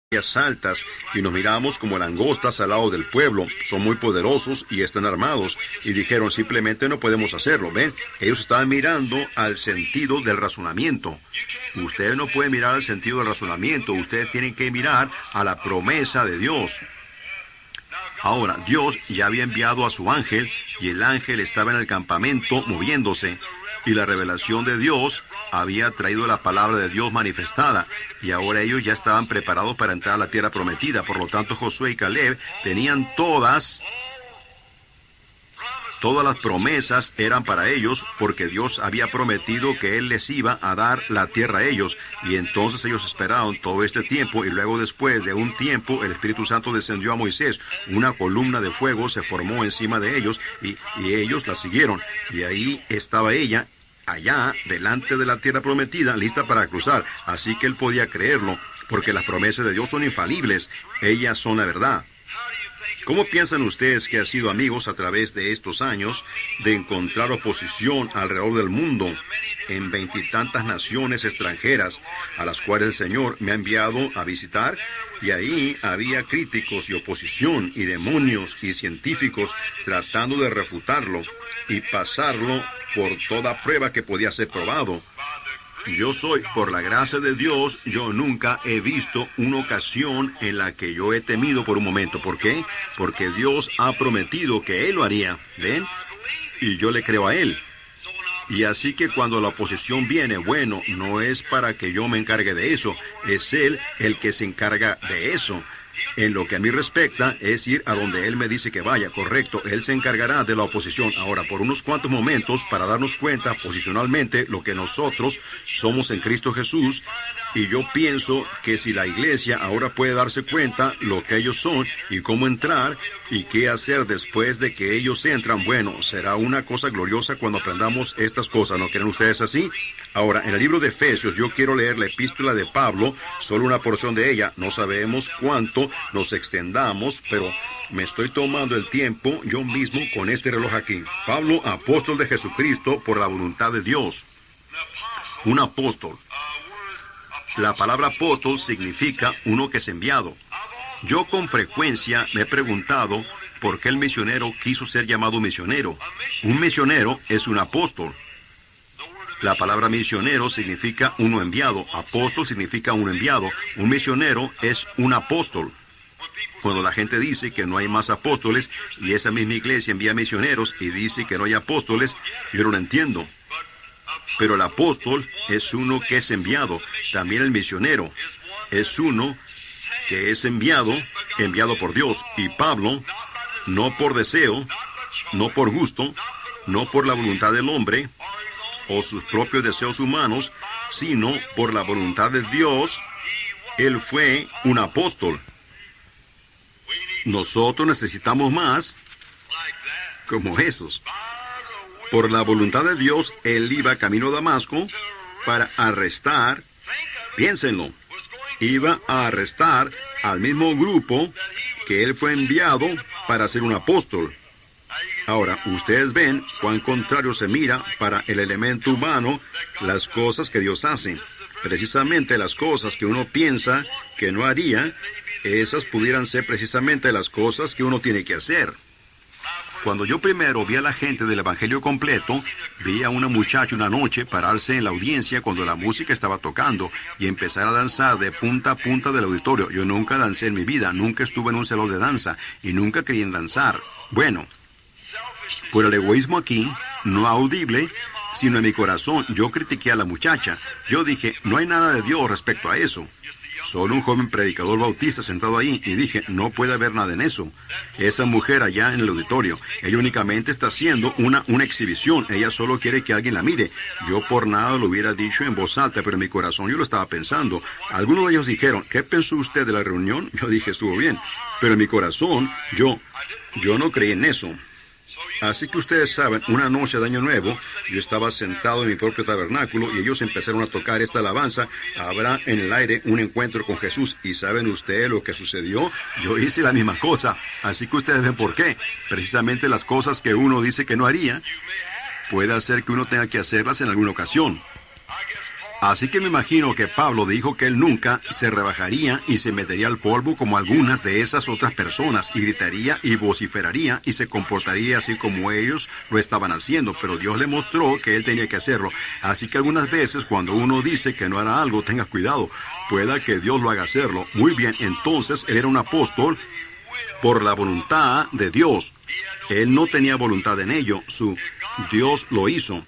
altas y nos miramos como langostas al lado del pueblo. Son muy poderosos y están armados. Y dijeron, simplemente no podemos hacerlo. ¿Ven? Ellos estaban mirando al sentido del razonamiento. Ustedes no pueden mirar al sentido del razonamiento. Ustedes tienen que mirar a la promesa de Dios. Ahora, Dios ya había enviado a su ángel y el ángel estaba en el campamento moviéndose. Y la revelación de Dios había traído la palabra de Dios manifestada, y ahora ellos ya estaban preparados para entrar a la tierra prometida. Por lo tanto, Josué y Caleb tenían todas las promesas eran para ellos, porque Dios había prometido que Él les iba a dar la tierra a ellos, y entonces ellos esperaron todo este tiempo, y luego después de un tiempo, el Espíritu Santo descendió a Moisés, una columna de fuego se formó encima de ellos, y ellos la siguieron, y ahí estaba ella, allá, delante de la tierra prometida, lista para cruzar. Así que él podía creerlo, porque las promesas de Dios son infalibles. Ellas son la verdad. ¿Cómo piensan ustedes que ha sido, amigos, a través de estos años, de encontrar oposición alrededor del mundo, en 20 y tantas naciones extranjeras, a las cuales el Señor me ha enviado a visitar? Y ahí había críticos y oposición, y demonios y científicos tratando de refutarlo y pasarlo por toda prueba que podía ser probado. Yo soy, por la gracia de Dios, yo nunca he visto una ocasión en la que yo he temido por un momento. ¿Por qué? Porque Dios ha prometido que Él lo haría. ¿Ven? Y yo le creo a Él. Y así que cuando la oposición viene, bueno, no es para que yo me encargue de eso. Es Él el que se encarga de eso. En lo que a mí respecta, es ir a donde Él me dice que vaya, correcto. Él se encargará de la oposición. Ahora, por unos cuantos momentos, para darnos cuenta posicionalmente lo que nosotros somos en Cristo Jesús, y yo pienso que si la iglesia ahora puede darse cuenta lo que ellos son y cómo entrar y qué hacer después de que ellos entran, bueno, será una cosa gloriosa cuando aprendamos estas cosas. ¿No creen ustedes así? Ahora, en el libro de Efesios, yo quiero leer la epístola de Pablo, solo una porción de ella. No sabemos cuánto nos extendamos, pero me estoy tomando el tiempo yo mismo con este reloj aquí. Pablo, apóstol de Jesucristo por la voluntad de Dios. Un apóstol. La palabra apóstol significa uno que es enviado. Yo con frecuencia me he preguntado por qué el misionero quiso ser llamado misionero. Un misionero es un apóstol. La palabra misionero significa uno enviado. Apóstol significa uno enviado. Un misionero es un apóstol. Cuando la gente dice que no hay más apóstoles y esa misma iglesia envía misioneros y dice que no hay apóstoles, yo no lo entiendo. Pero el apóstol es uno que es enviado. También el misionero es uno que es enviado por Dios. Y Pablo, no por deseo, no por gusto, no por la voluntad del hombre o sus propios deseos humanos, sino por la voluntad de Dios, él fue un apóstol. Nosotros necesitamos más como esos. Por la voluntad de Dios, él iba camino a Damasco para arrestar, piénsenlo, iba a arrestar al mismo grupo que él fue enviado para ser un apóstol. Ahora, ustedes ven cuán contrario se mira para el elemento humano las cosas que Dios hace. Precisamente las cosas que uno piensa que no haría, esas pudieran ser precisamente las cosas que uno tiene que hacer. Cuando yo primero vi a la gente del Evangelio completo, vi a una muchacha una noche pararse en la audiencia cuando la música estaba tocando y empezar a danzar de punta a punta del auditorio. Yo nunca dancé en mi vida, nunca estuve en un salón de danza y nunca quería danzar. Bueno, por el egoísmo aquí, no audible, sino en mi corazón, yo critiqué a la muchacha. Yo dije, no hay nada de Dios respecto a eso. Solo un joven predicador bautista sentado ahí, y dije, no puede haber nada en eso. Esa mujer allá en el auditorio, ella únicamente está haciendo una exhibición, ella solo quiere que alguien la mire. Yo por nada lo hubiera dicho en voz alta, pero en mi corazón yo lo estaba pensando. Algunos de ellos dijeron, ¿qué pensó usted de la reunión? Yo dije, estuvo bien, pero en mi corazón, yo no creí en eso. Así que ustedes saben, una noche de Año Nuevo, yo estaba sentado en mi propio tabernáculo y ellos empezaron a tocar esta alabanza, habrá en el aire un encuentro con Jesús. ¿Y saben ustedes lo que sucedió? Yo hice la misma cosa, así que ustedes ven por qué. Precisamente las cosas que uno dice que no haría, puede hacer que uno tenga que hacerlas en alguna ocasión. Así que me imagino que Pablo dijo que él nunca se rebajaría y se metería al polvo como algunas de esas otras personas, y gritaría y vociferaría y se comportaría así como ellos lo estaban haciendo, pero Dios le mostró que él tenía que hacerlo. Así que algunas veces cuando uno dice que no hará algo, tenga cuidado, pueda que Dios lo haga hacerlo. Muy bien, entonces él era un apóstol por la voluntad de Dios. Él no tenía voluntad en ello, Dios lo hizo.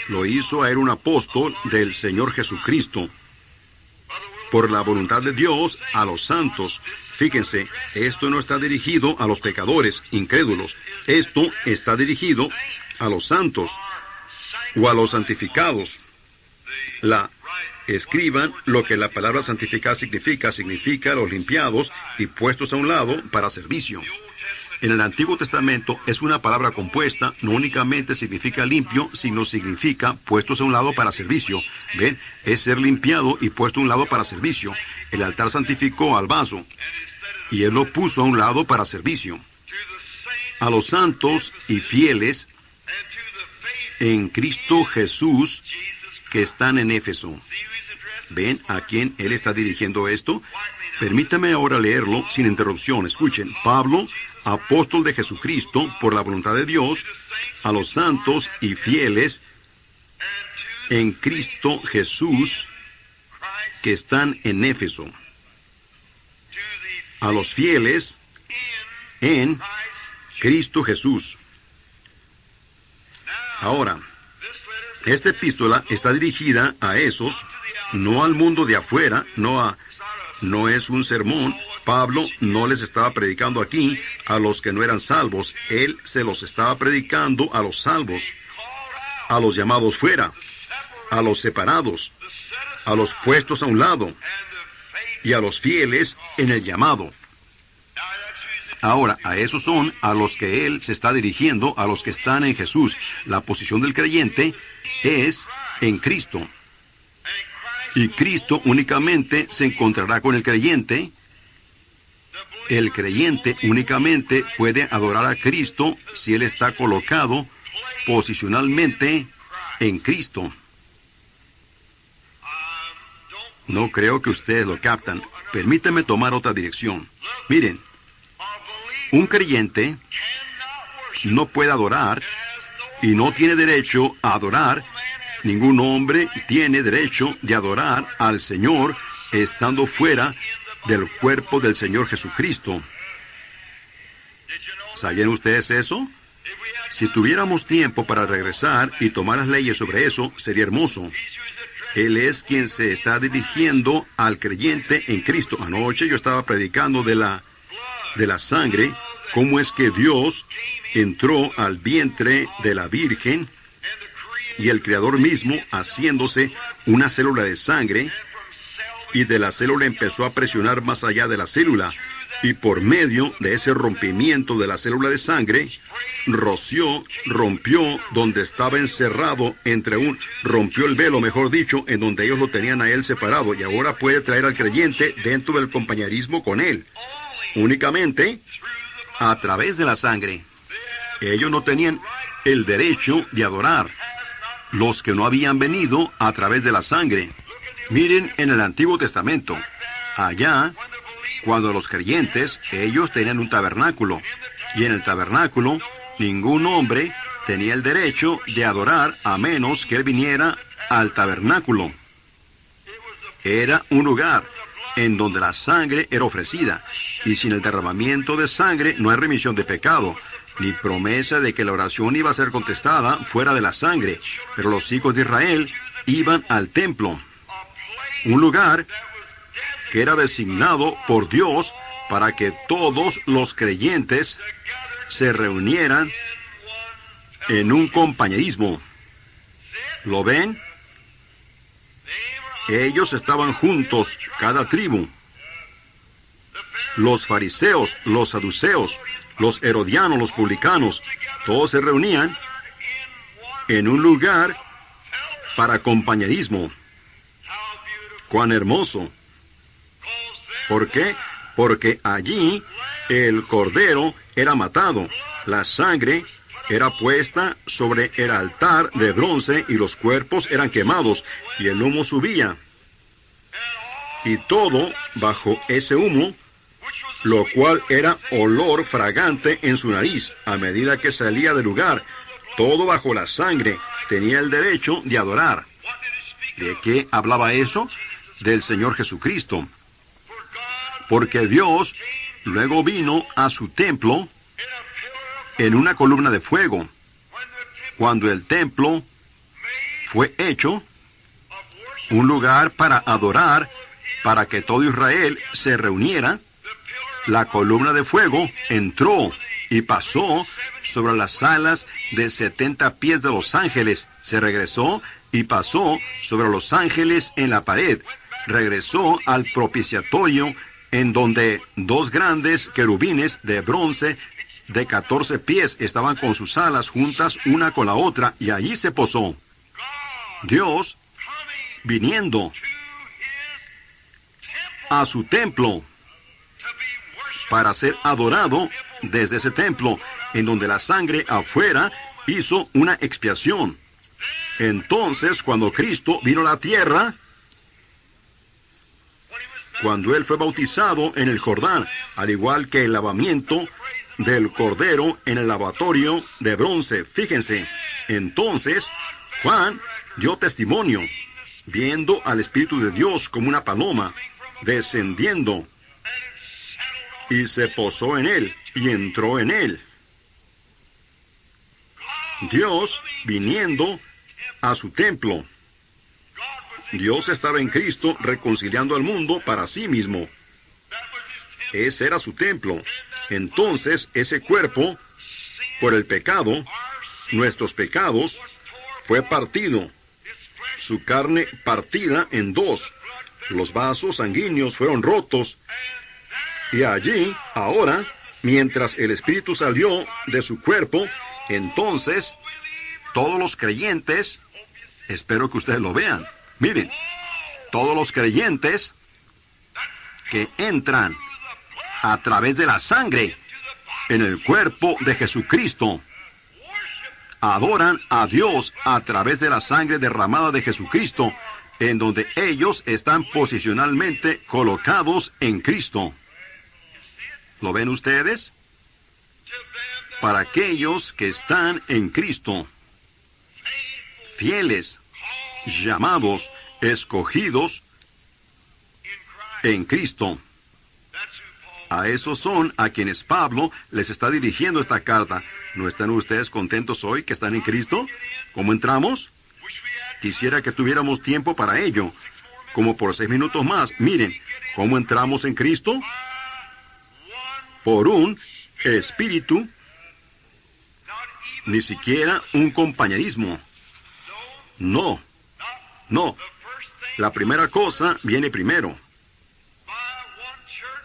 Lo hizo a él un apóstol del Señor Jesucristo. Por la voluntad de Dios a los santos. Fíjense, esto no está dirigido a los pecadores, incrédulos. Esto está dirigido a los santos o a los santificados. Escriban lo que la palabra santificar significa los limpiados y puestos a un lado para servicio. En el Antiguo Testamento es una palabra compuesta, no únicamente significa limpio, sino significa puestos a un lado para servicio. ¿Ven? Es ser limpiado y puesto a un lado para servicio. El altar santificó al vaso, y él lo puso a un lado para servicio. A los santos y fieles en Cristo Jesús que están en Éfeso. ¿Ven a quién él está dirigiendo esto? Permítame ahora leerlo sin interrupción. Escuchen, Pablo, apóstol de Jesucristo, por la voluntad de Dios, a los santos y fieles en Cristo Jesús que están en Éfeso. A los fieles en Cristo Jesús. Ahora, esta epístola está dirigida a esos, no al mundo de afuera, no es un sermón. Pablo no les estaba predicando aquí a los que no eran salvos. Él se los estaba predicando a los salvos, a los llamados fuera, a los separados, a los puestos a un lado y a los fieles en el llamado. Ahora, a esos son a los que él se está dirigiendo, a los que están en Jesús. La posición del creyente es en Cristo. Y Cristo únicamente se encontrará con el creyente. El creyente únicamente puede adorar a Cristo si él está colocado posicionalmente en Cristo. No creo que ustedes lo captan. Permítanme tomar otra dirección. Miren, un creyente no puede adorar y no tiene derecho a adorar. Ningún hombre tiene derecho de adorar al Señor estando fuera del cuerpo del Señor Jesucristo. ¿Sabían ustedes eso? Si tuviéramos tiempo para regresar y tomar las leyes sobre eso, sería hermoso. Él es quien se está dirigiendo al creyente en Cristo. Anoche yo estaba predicando de la sangre, cómo es que Dios entró al vientre de la Virgen y el Creador mismo haciéndose una célula de sangre, y de la célula empezó a presionar más allá de la célula, y por medio de ese rompimiento de la célula de sangre, rompió donde estaba encerrado rompió el velo, mejor dicho, en donde ellos lo tenían a él separado, y ahora puede traer al creyente dentro del compañerismo con él, únicamente a través de la sangre. Ellos no tenían el derecho de adorar, los que no habían venido a través de la sangre. Miren en el Antiguo Testamento, allá, cuando los creyentes, ellos tenían un tabernáculo, y en el tabernáculo, ningún hombre tenía el derecho de adorar a menos que él viniera al tabernáculo. Era un lugar en donde la sangre era ofrecida, y sin el derramamiento de sangre no hay remisión de pecado, ni promesa de que la oración iba a ser contestada fuera de la sangre. Pero los hijos de Israel iban al templo, un lugar que era designado por Dios para que todos los creyentes se reunieran en un compañerismo. ¿Lo ven? Ellos estaban juntos, cada tribu. Los fariseos, los saduceos, los herodianos, los publicanos, todos se reunían en un lugar para compañerismo. ¡Cuán hermoso! ¿Por qué? Porque allí el cordero era matado, la sangre era puesta sobre el altar de bronce, y los cuerpos eran quemados, y el humo subía. Y todo bajo ese humo, lo cual era olor fragante en su nariz, a medida que salía del lugar. Todo bajo la sangre tenía el derecho de adorar. ¿De qué hablaba eso? Del Señor Jesucristo. Porque Dios luego vino a su templo en una columna de fuego. Cuando el templo fue hecho un lugar para adorar, para que todo Israel se reuniera, la columna de fuego entró y pasó sobre las alas de 70 pies de los ángeles. Se regresó y pasó sobre los ángeles en la pared. Regresó al propiciatorio, en donde 2 grandes querubines de bronce de 14 pies estaban con sus alas juntas una con la otra, y allí se posó. Dios viniendo a su templo para ser adorado desde ese templo, en donde la sangre afuera hizo una expiación. Entonces, cuando Cristo vino a la tierra, cuando Él fue bautizado en el Jordán, al igual que el lavamiento del Cordero en el lavatorio de bronce, fíjense, entonces Juan dio testimonio, viendo al Espíritu de Dios como una paloma, descendiendo, y se posó en él, y entró en él. Dios viniendo a su templo. Dios estaba en Cristo reconciliando al mundo para sí mismo. Ese era su templo. Entonces, ese cuerpo, por el pecado, nuestros pecados, fue partido. Su carne partida en 2. Los vasos sanguíneos fueron rotos. Y allí, ahora, mientras el Espíritu salió de su cuerpo, entonces, todos los creyentes, espero que ustedes lo vean, miren, todos los creyentes que entran a través de la sangre en el cuerpo de Jesucristo, adoran a Dios a través de la sangre derramada de Jesucristo, en donde ellos están posicionalmente colocados en Cristo. ¿Lo ven ustedes? Para aquellos que están en Cristo, fieles, llamados, escogidos en Cristo. A esos son a quienes Pablo les está dirigiendo esta carta. ¿No están ustedes contentos hoy que están en Cristo? ¿Cómo entramos? Quisiera que tuviéramos tiempo para ello, como por 6 minutos más. Miren, ¿cómo entramos en Cristo? Por un espíritu, ni siquiera un compañerismo. No, no. La primera cosa viene primero.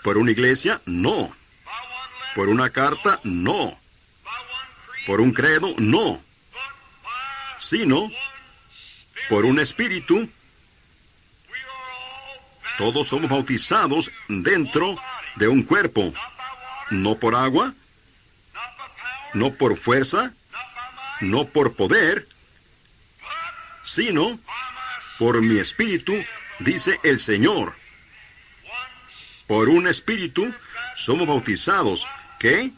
Por una iglesia, no. Por una carta, no. Por un credo, no. Sino, por un espíritu, todos somos bautizados dentro de un cuerpo. No por agua, no por fuerza, no por poder, sino por mi espíritu, dice el Señor. Por un espíritu somos bautizados. ¿Qué?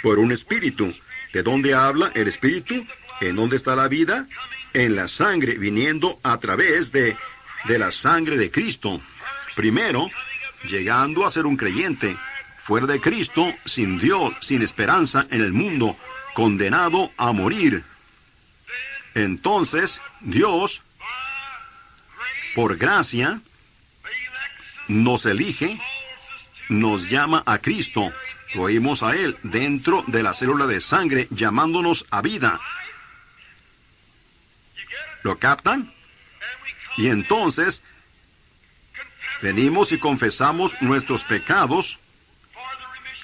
Por un espíritu. ¿De dónde habla el espíritu? ¿En dónde está la vida? En la sangre, viniendo a través de la sangre de Cristo. Primero, llegando a ser un creyente. Fuera de Cristo, sin Dios, sin esperanza en el mundo, condenado a morir. Entonces, Dios, por gracia, nos elige, nos llama a Cristo, lo oímos a Él dentro de la célula de sangre, llamándonos a vida. ¿Lo captan? Y entonces, venimos y confesamos nuestros pecados,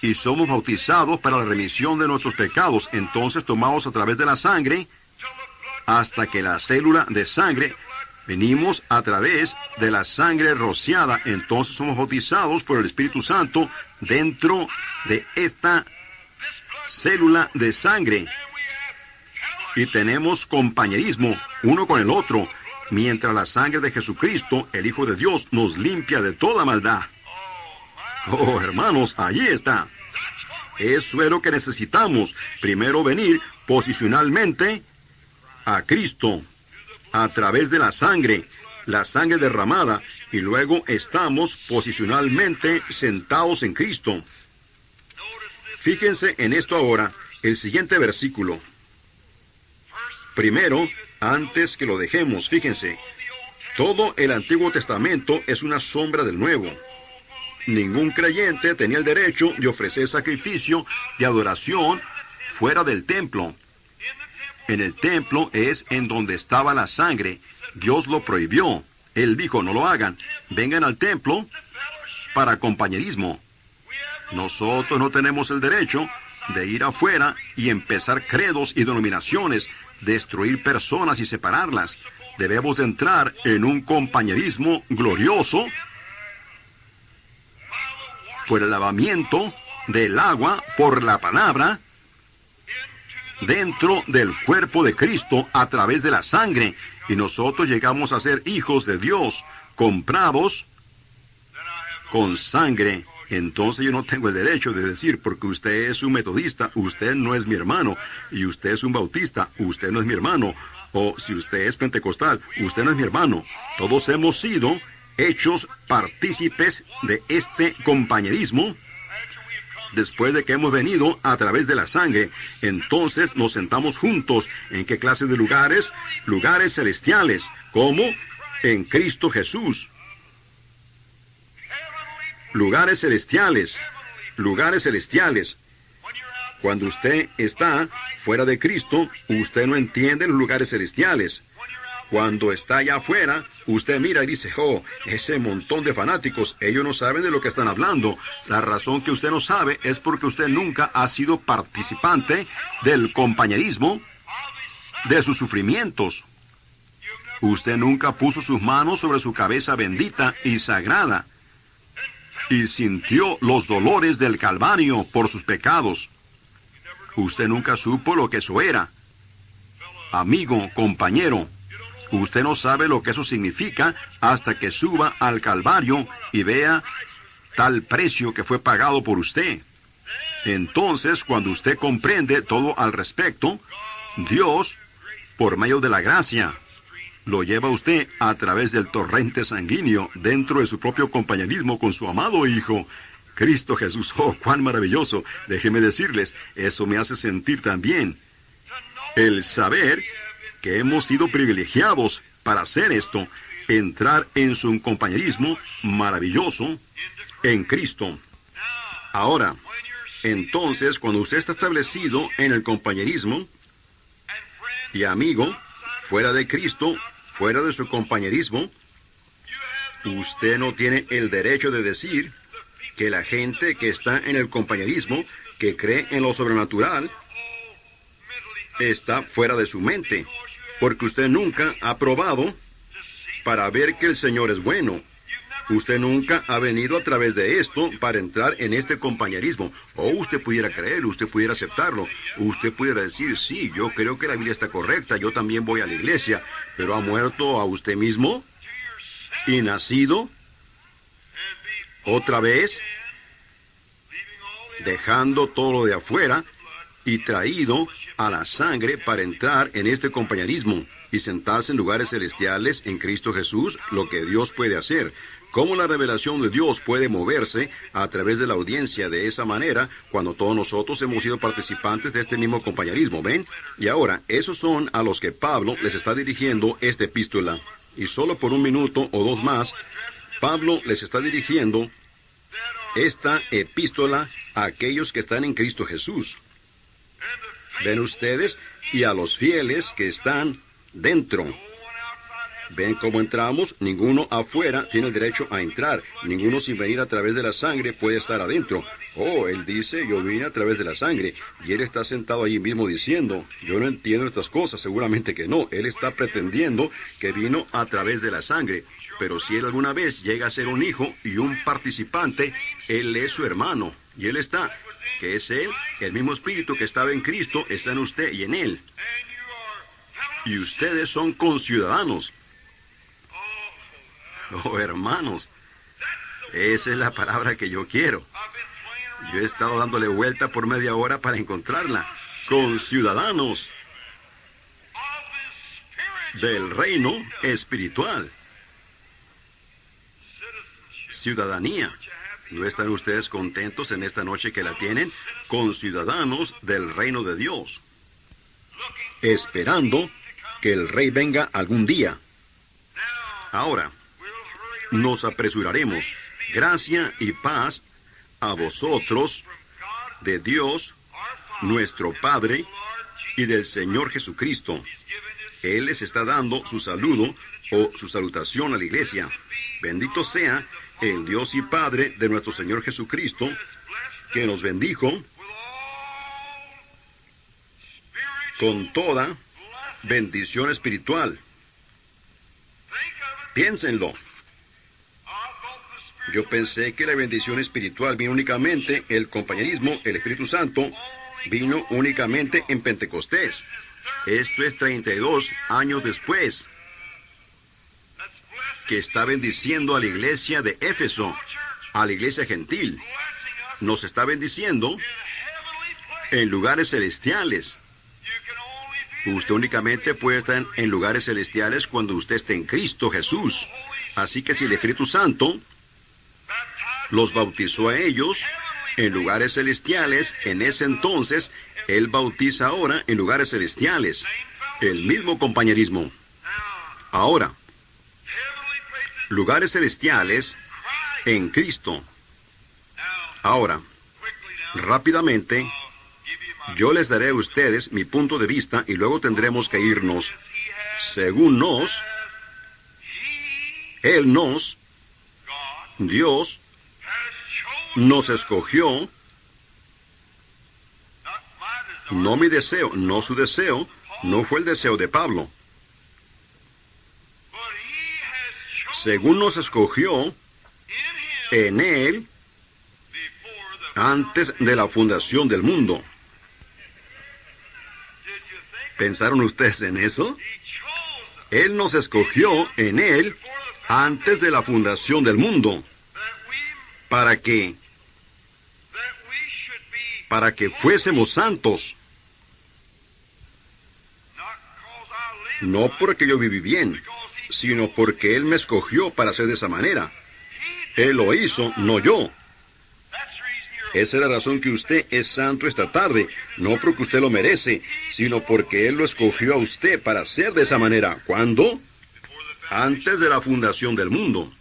y somos bautizados para la remisión de nuestros pecados. Entonces tomamos a través de la sangre, hasta que la célula de sangre, venimos a través de la sangre rociada. Entonces somos bautizados por el Espíritu Santo dentro de esta célula de sangre. Y tenemos compañerismo uno con el otro, mientras la sangre de Jesucristo, el Hijo de Dios, nos limpia de toda maldad. Oh, hermanos, allí está. Eso es lo que necesitamos. Primero venir posicionalmente a Cristo, a través de la sangre derramada, y luego estamos posicionalmente sentados en Cristo. Fíjense en esto ahora, el siguiente versículo. Primero, antes que lo dejemos, fíjense, todo el Antiguo Testamento es una sombra del Nuevo. Ningún creyente tenía el derecho de ofrecer sacrificio de adoración fuera del templo. En el templo es en donde estaba la sangre. Dios lo prohibió. Él dijo, no lo hagan. Vengan al templo para compañerismo. Nosotros no tenemos el derecho de ir afuera y empezar credos y denominaciones, destruir personas y separarlas. Debemos de entrar en un compañerismo glorioso por el lavamiento del agua, por la palabra, dentro del cuerpo de Cristo a través de la sangre. Y nosotros llegamos a ser hijos de Dios, comprados con sangre. Entonces yo no tengo el derecho de decir, porque usted es un metodista, usted no es mi hermano, y usted es un bautista, usted no es mi hermano, o si usted es pentecostal, usted no es mi hermano. Todos hemos sido hechos partícipes de este compañerismo después de que hemos venido a través de la sangre. Entonces nos sentamos juntos. ¿En qué clase de lugares? Lugares celestiales, como en Cristo Jesús. Lugares celestiales, lugares celestiales. Cuando usted está fuera de Cristo, usted no entiende los lugares celestiales. Cuando está allá afuera, usted mira y dice, oh, ese montón de fanáticos, ellos no saben de lo que están hablando. La razón que usted no sabe es porque usted nunca ha sido participante del compañerismo de sus sufrimientos. Usted nunca puso sus manos sobre su cabeza bendita y sagrada y sintió los dolores del Calvario por sus pecados. Usted nunca supo lo que eso era. Amigo, compañero, usted no sabe lo que eso significa hasta que suba al Calvario y vea tal precio que fue pagado por usted. Entonces, cuando usted comprende todo al respecto, Dios, por medio de la gracia, lo lleva a usted a través del torrente sanguíneo dentro de su propio compañerismo con su amado Hijo, Cristo Jesús. ¡Oh, cuán maravilloso! Déjenme decirles, eso me hace sentir también el saber que hemos sido privilegiados para hacer esto, entrar en su compañerismo maravilloso en Cristo. Ahora, entonces, cuando usted está establecido en el compañerismo, y amigo, fuera de Cristo, fuera de su compañerismo, usted no tiene el derecho de decir que la gente que está en el compañerismo, que cree en lo sobrenatural, está fuera de su mente, porque usted nunca ha probado para ver que el Señor es bueno. Usted nunca ha venido a través de esto para entrar en este compañerismo. O usted pudiera creer, usted pudiera aceptarlo, usted pudiera decir, sí, yo creo que la Biblia está correcta, yo también voy a la iglesia, pero ha muerto a usted mismo y nacido otra vez, dejando todo lo de afuera y traído a la sangre para entrar en este compañerismo y sentarse en lugares celestiales en Cristo Jesús, lo que Dios puede hacer. Cómo la revelación de Dios puede moverse a través de la audiencia de esa manera cuando todos nosotros hemos sido participantes de este mismo compañerismo, ¿ven? Y ahora, esos son a los que Pablo les está dirigiendo esta epístola. Y solo por un minuto o dos más, Pablo les está dirigiendo esta epístola a aquellos que están en Cristo Jesús. ¿Ven ustedes? Y a los fieles que están dentro. ¿Ven cómo entramos? Ninguno afuera tiene el derecho a entrar. Ninguno sin venir a través de la sangre puede estar adentro. Oh, él dice, yo vine a través de la sangre. Y él está sentado allí mismo diciendo, yo no entiendo estas cosas. Seguramente que no. Él está pretendiendo que vino a través de la sangre. Pero si él alguna vez llega a ser un hijo y un participante, él es su hermano. Y Él está, que es Él, el mismo Espíritu que estaba en Cristo, está en usted y en Él. Y ustedes son conciudadanos. Oh, hermanos, esa es la palabra que yo quiero. Yo he estado dándole vuelta por media hora para encontrarla. Conciudadanos del reino espiritual. Ciudadanía. ¿No están ustedes contentos en esta noche que la tienen? Conciudadanos del reino de Dios. Esperando que el Rey venga algún día. Ahora, nos apresuraremos. Gracia y paz a vosotros, de Dios, nuestro Padre, y del Señor Jesucristo. Él les está dando su saludo o su salutación a la iglesia. Bendito sea el Dios y Padre de nuestro Señor Jesucristo, que nos bendijo con toda bendición espiritual. Piénsenlo. Yo pensé que la bendición espiritual vino únicamente, el compañerismo, el Espíritu Santo, vino únicamente en Pentecostés. Esto es 32 años después, que está bendiciendo a la iglesia de Éfeso, a la iglesia gentil. Nos está bendiciendo en lugares celestiales. Usted únicamente puede estar en lugares celestiales cuando usted esté en Cristo Jesús. Así que si el Espíritu Santo los bautizó a ellos en lugares celestiales, en ese entonces, Él bautiza ahora en lugares celestiales. El mismo compañerismo. Ahora, lugares celestiales en Cristo. Ahora, rápidamente, yo les daré a ustedes mi punto de vista y luego tendremos que irnos. Según Dios nos escogió, no mi deseo, no su deseo, no fue el deseo de Pablo. Según nos escogió en Él antes de la fundación del mundo. ¿Pensaron ustedes en eso? Él nos escogió en Él antes de la fundación del mundo. ¿Para qué? Para que fuésemos santos. No porque yo viví bien, sino porque Él me escogió para ser de esa manera. Él lo hizo, no yo. Esa es la razón que usted es santo esta tarde, no porque usted lo merece, sino porque Él lo escogió a usted para ser de esa manera. ¿Cuándo? Antes de la fundación del mundo.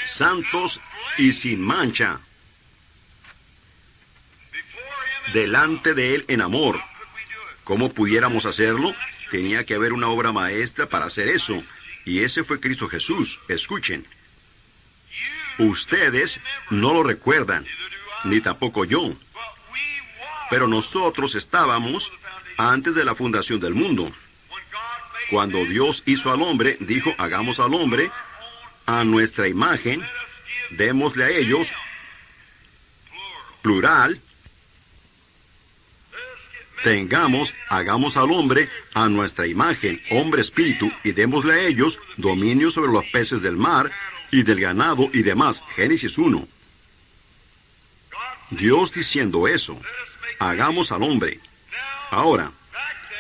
Santos y sin mancha. Delante de Él en amor. ¿Cómo pudiéramos hacerlo? Tenía que haber una obra maestra para hacer eso. Y ese fue Cristo Jesús. Escuchen. Ustedes no lo recuerdan, ni tampoco yo. Pero nosotros estábamos antes de la fundación del mundo. Cuando Dios hizo al hombre, dijo, hagamos al hombre a nuestra imagen, démosle a ellos, plural, hagamos al hombre a nuestra imagen, hombre espíritu, y démosle a ellos dominio sobre los peces del mar y del ganado y demás. Génesis 1. Dios diciendo eso, hagamos al hombre. Ahora,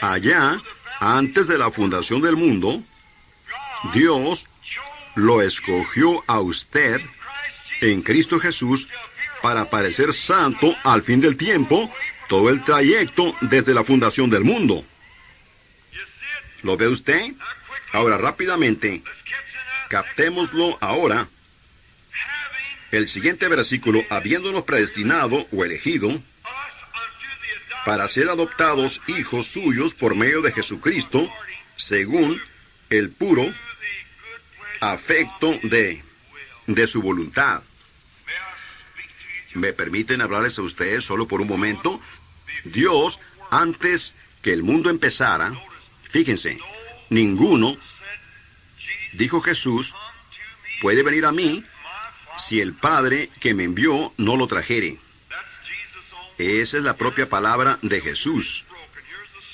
allá, antes de la fundación del mundo, Dios lo escogió a usted en Cristo Jesús para parecer santo al fin del tiempo, todo el trayecto desde la fundación del mundo. ¿Lo ve usted? Ahora, rápidamente, captémoslo ahora. El siguiente versículo, habiéndonos predestinado o elegido para ser adoptados hijos suyos por medio de Jesucristo, según el puro afecto de su voluntad. ¿Me permiten hablarles a ustedes solo por un momento? Dios, antes que el mundo empezara, fíjense, ninguno, dijo Jesús, puede venir a mí, si el Padre que me envió no lo trajere. Esa es la propia palabra de Jesús.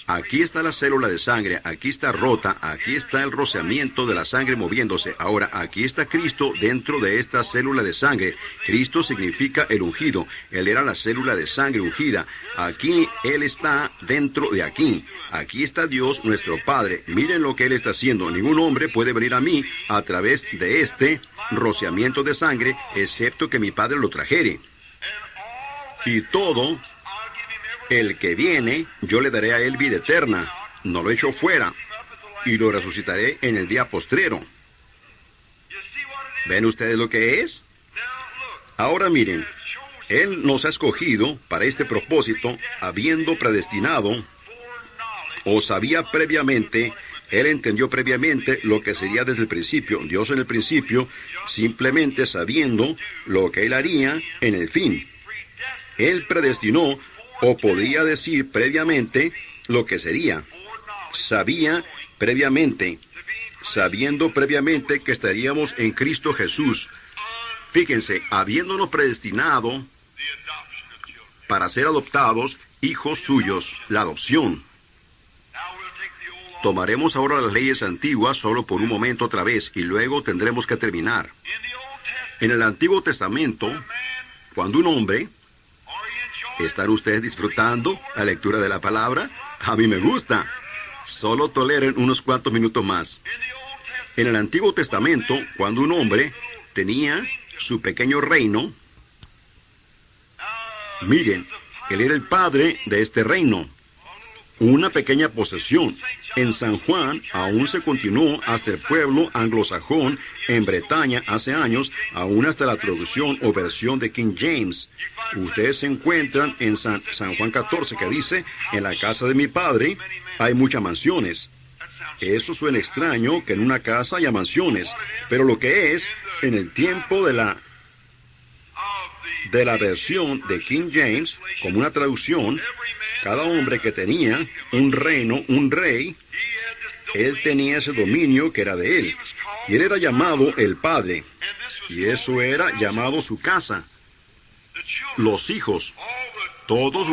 Aquí está la célula de sangre, aquí está rota, aquí está el rociamiento de la sangre moviéndose. Ahora, aquí está Cristo dentro de esta célula de sangre. Cristo significa el ungido. Él era la célula de sangre ungida. Aquí Él está dentro de aquí. Aquí está Dios, nuestro Padre. Miren lo que Él está haciendo. Ningún hombre puede venir a mí a través de este rociamiento de sangre, excepto que mi Padre lo trajere. Y todo el que viene, yo le daré a él vida eterna, no lo echo fuera, y lo resucitaré en el día postrero. ¿Ven ustedes lo que es? Ahora miren, Él nos ha escogido para este propósito, habiendo predestinado, o sabía previamente, Él entendió previamente lo que sería desde el principio. Dios en el principio, simplemente sabiendo lo que Él haría en el fin. Él predestinó, o podría decir previamente, lo que sería. Sabía previamente, sabiendo previamente que estaríamos en Cristo Jesús. Fíjense, habiéndonos predestinado para ser adoptados, hijos suyos, la adopción. Tomaremos ahora las leyes antiguas solo por un momento otra vez, y luego tendremos que terminar. En el Antiguo Testamento, cuando un hombre... ¿Están ustedes disfrutando la lectura de la palabra? A mí me gusta. Solo toleren unos cuantos minutos más. En el Antiguo Testamento, cuando un hombre tenía su pequeño reino, miren, él era el padre de este reino. Una pequeña posesión. En San Juan aún se continuó hasta el pueblo anglosajón en Bretaña hace años, aún hasta la traducción o versión de King James. Ustedes se encuentran en San Juan 14 que dice, en la casa de mi padre hay muchas mansiones. Eso suena extraño que en una casa haya mansiones, pero lo que es, en el tiempo de la versión de King James, como una traducción, cada hombre que tenía un reino, un rey, él tenía ese dominio que era de él. Y él era llamado el Padre. Y eso era llamado su casa. Los hijos, todos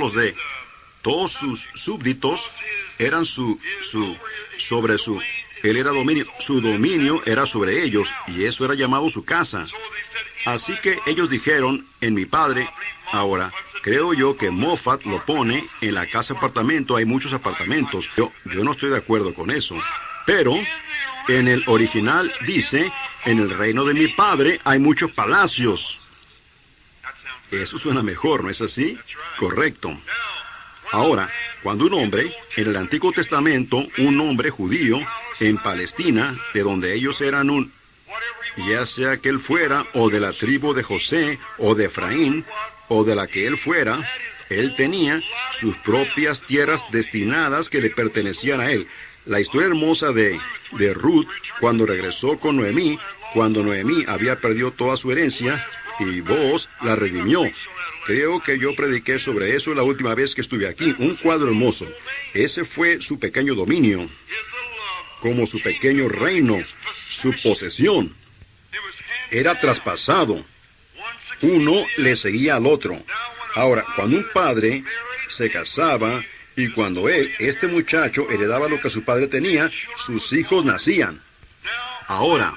sus súbditos, eran él era dominio, su dominio era sobre ellos, y eso era llamado su casa. Así que ellos dijeron, en mi Padre, ahora, creo yo que Moffat lo pone en la casa apartamento, hay muchos apartamentos. Yo no estoy de acuerdo con eso. Pero en el original dice, en el reino de mi Padre hay muchos palacios. Eso suena mejor, ¿no es así? Correcto. Ahora, cuando un hombre, en el Antiguo Testamento, un hombre judío, en Palestina, de donde ellos eran ya sea que él fuera, o de la tribu de José, o de Efraín, o de la que él fuera, él tenía sus propias tierras destinadas que le pertenecían a él. La historia hermosa de Ruth, cuando regresó con Noemí, cuando Noemí había perdido toda su herencia, y Boaz la redimió. Creo que yo prediqué sobre eso la última vez que estuve aquí. Un cuadro hermoso. Ese fue su pequeño dominio, como su pequeño reino, su posesión. Era traspasado. Uno le seguía al otro. Ahora, cuando un padre se casaba y cuando este muchacho, heredaba lo que su padre tenía, sus hijos nacían. Ahora,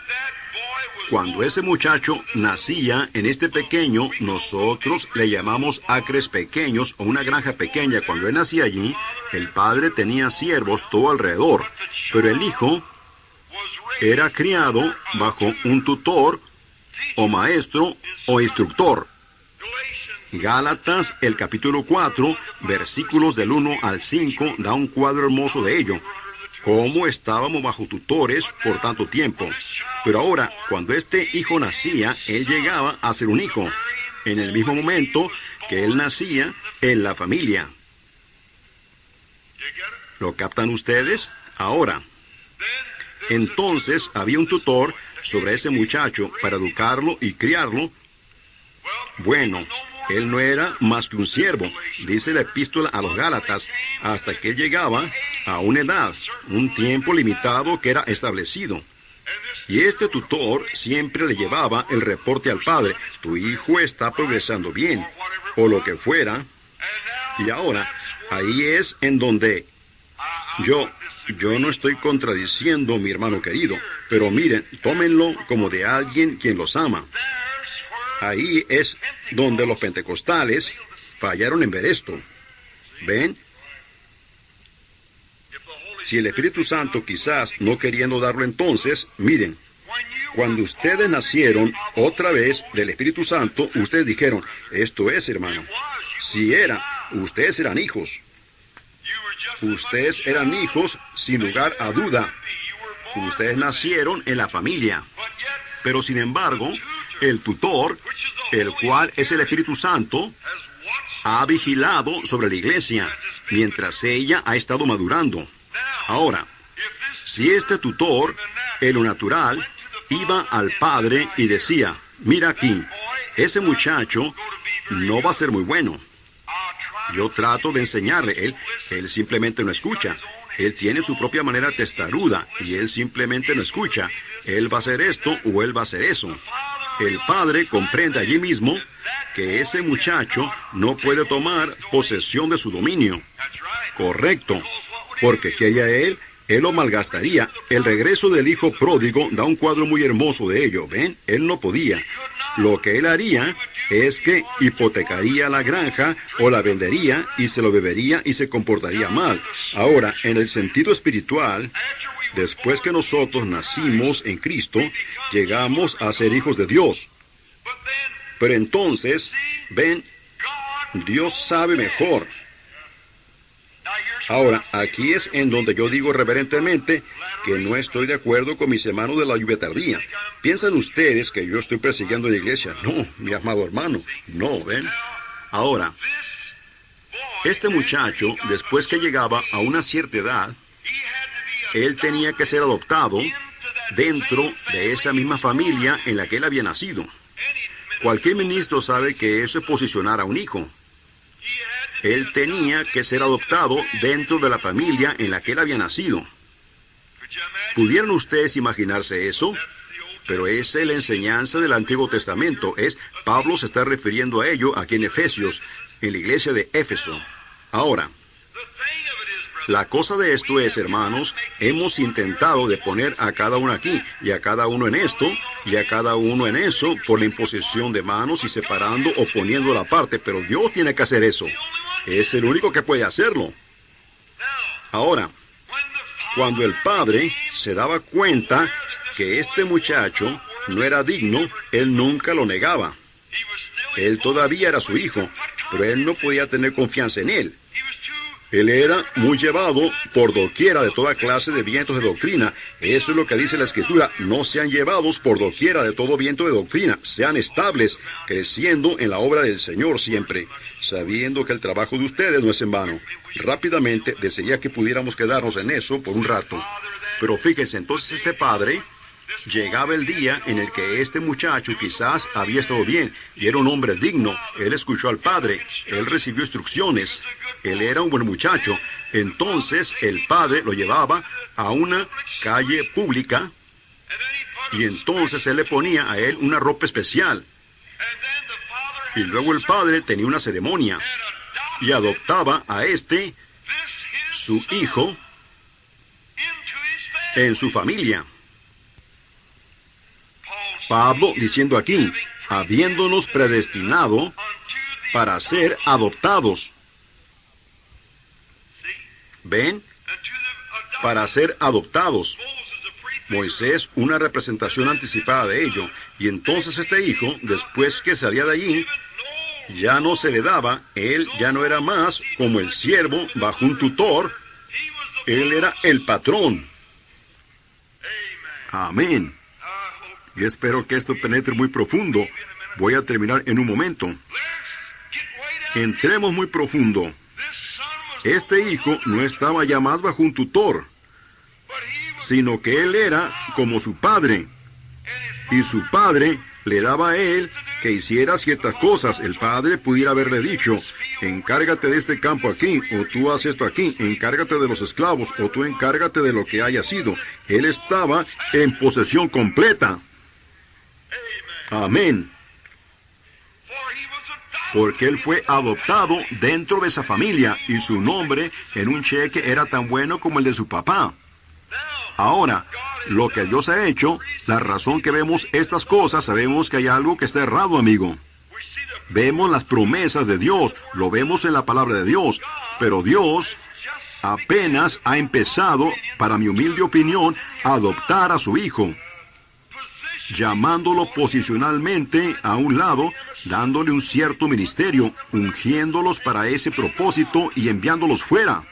cuando ese muchacho nacía en este pequeño, nosotros le llamamos acres pequeños o una granja pequeña. Cuando él nacía allí, el padre tenía siervos todo alrededor, pero el hijo era criado bajo un tutor o maestro o instructor. Gálatas, el capítulo 4, versículos del 1 al 5, da un cuadro hermoso de ello. Cómo estábamos bajo tutores por tanto tiempo. Pero ahora, cuando este hijo nacía, él llegaba a ser un hijo, en el mismo momento que él nacía en la familia. ¿Lo captan ustedes? Ahora, entonces había un tutor sobre ese muchacho para educarlo y criarlo. Bueno, él no era más que un siervo, dice la epístola a los Gálatas, hasta que él llegaba a una edad, un tiempo limitado que era establecido. Y este tutor siempre le llevaba el reporte al padre. Tu hijo está progresando bien, o lo que fuera. Y ahora, ahí es en donde yo no estoy contradiciendo, mi hermano querido, pero miren, tómenlo como de alguien quien los ama. Ahí es donde los pentecostales fallaron en ver esto. ¿Ven? Si el Espíritu Santo quizás no queriendo darlo entonces, miren, cuando ustedes nacieron otra vez del Espíritu Santo, ustedes dijeron, esto es, hermano, si era, ustedes eran hijos. Ustedes eran hijos sin lugar a duda. Ustedes nacieron en la familia. Pero sin embargo, el tutor, el cual es el Espíritu Santo, ha vigilado sobre la iglesia mientras ella ha estado madurando. Ahora, si este tutor, en lo natural, iba al padre y decía, mira aquí, ese muchacho no va a ser muy bueno. Yo trato de enseñarle, él simplemente no escucha. Él tiene su propia manera testaruda y él simplemente no escucha. Él va a hacer esto o él va a hacer eso. El padre comprende allí mismo que ese muchacho no puede tomar posesión de su dominio. Correcto, porque ¿qué haría él? Él lo malgastaría. El regreso del hijo pródigo da un cuadro muy hermoso de ello, ¿ven? Él no podía. Lo que él haría es que hipotecaría la granja o la vendería y se lo bebería y se comportaría mal. Ahora, en el sentido espiritual, después que nosotros nacimos en Cristo, llegamos a ser hijos de Dios. Pero entonces, ven, Dios sabe mejor. Ahora, aquí es en donde yo digo reverentemente que no estoy de acuerdo con mis hermanos de la lluvia tardía. ¿Piensan ustedes que yo estoy persiguiendo a la iglesia? No, mi amado hermano, no, ¿ven? Ahora, este muchacho, después que llegaba a una cierta edad, él tenía que ser adoptado dentro de esa misma familia en la que él había nacido. Cualquier ministro sabe que eso es posicionar a un hijo. Él tenía que ser adoptado dentro de la familia en la que él había nacido. ¿Pudieran ustedes imaginarse eso? Pero esa es la enseñanza del Antiguo Testamento. Pablo se está refiriendo a ello aquí en Efesios, en la iglesia de Éfeso. Ahora, la cosa de esto es, hermanos, hemos intentado de poner a cada uno aquí, y a cada uno en esto, y a cada uno en eso, por la imposición de manos y separando o poniendo la parte, pero Dios tiene que hacer eso. Es el único que puede hacerlo. Ahora, cuando el padre se daba cuenta que este muchacho no era digno, él nunca lo negaba. Él todavía era su hijo, pero él no podía tener confianza en él. Él era muy llevado por doquiera de toda clase de vientos de doctrina. Eso es lo que dice la Escritura. No sean llevados por doquiera de todo viento de doctrina. Sean estables, creciendo en la obra del Señor siempre, sabiendo que el trabajo de ustedes no es en vano. Rápidamente, desearía que pudiéramos quedarnos en eso por un rato. Pero fíjense, entonces este padre, llegaba el día en el que este muchacho quizás había estado bien y era un hombre digno. Él escuchó al padre, él recibió instrucciones, él era un buen muchacho. Entonces el padre lo llevaba a una calle pública y entonces él le ponía a él una ropa especial. Y luego el padre tenía una ceremonia y adoptaba a su hijo, en su familia. Pablo diciendo aquí, habiéndonos predestinado para ser adoptados. ¿Ven? Para ser adoptados. Moisés, una representación anticipada de ello. Y entonces este hijo, después que salía de allí, ya no se le daba, él ya no era más como el siervo bajo un tutor, él era el patrón. Amén. Y espero que esto penetre muy profundo. Voy a terminar en un momento. Entremos muy profundo. Este hijo no estaba ya más bajo un tutor, sino que él era como su padre. Y su padre le daba a él que hiciera ciertas cosas. El padre pudiera haberle dicho, encárgate de este campo aquí, o tú haz esto aquí, encárgate de los esclavos, o tú encárgate de lo que haya sido. Él estaba en posesión completa. Amén. Porque él fue adoptado dentro de esa familia, y su nombre en un cheque era tan bueno como el de su papá. Ahora, lo que Dios ha hecho, la razón que vemos estas cosas, sabemos que hay algo que está errado, amigo. Vemos las promesas de Dios, lo vemos en la palabra de Dios, pero Dios apenas ha empezado, para mi humilde opinión, a adoptar a su hijo, llamándolo posicionalmente a un lado, dándole un cierto ministerio, ungiéndolos para ese propósito y enviándolos fuera.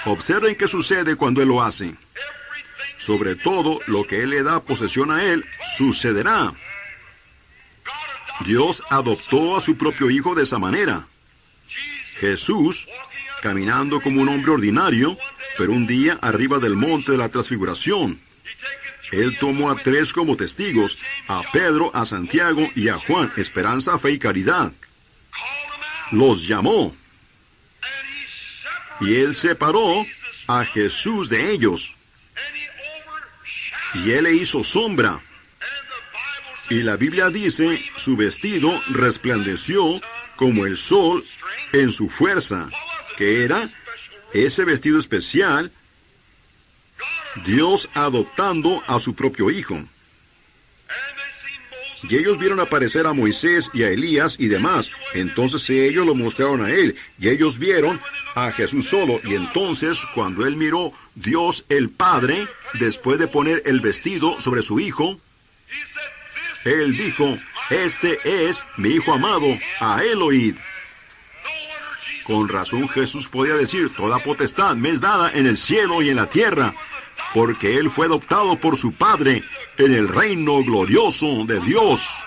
Observen qué sucede cuando Él lo hace. Sobre todo, lo que Él le da posesión a Él, sucederá. Dios adoptó a su propio hijo de esa manera. Jesús, caminando como un hombre ordinario, pero un día arriba del monte de la transfiguración, Él tomó a 3 como testigos, a Pedro, a Santiago y a Juan, esperanza, fe y caridad. Los llamó. Y Él separó a Jesús de ellos. Y Él le hizo sombra. Y la Biblia dice, su vestido resplandeció como el sol en su fuerza. ¿Qué era? Ese vestido especial, Dios adoptando a su propio hijo. Y ellos vieron aparecer a Moisés y a Elías y demás. Entonces ellos lo mostraron a Él. Y ellos vieron a Jesús solo. Y entonces, cuando Él miró Dios el Padre, después de poner el vestido sobre su hijo, Él dijo, este es mi hijo amado, a Él oíd. Con razón Jesús podía decir, toda potestad me es dada en el cielo y en la tierra, porque Él fue adoptado por su Padre en el reino glorioso de Dios.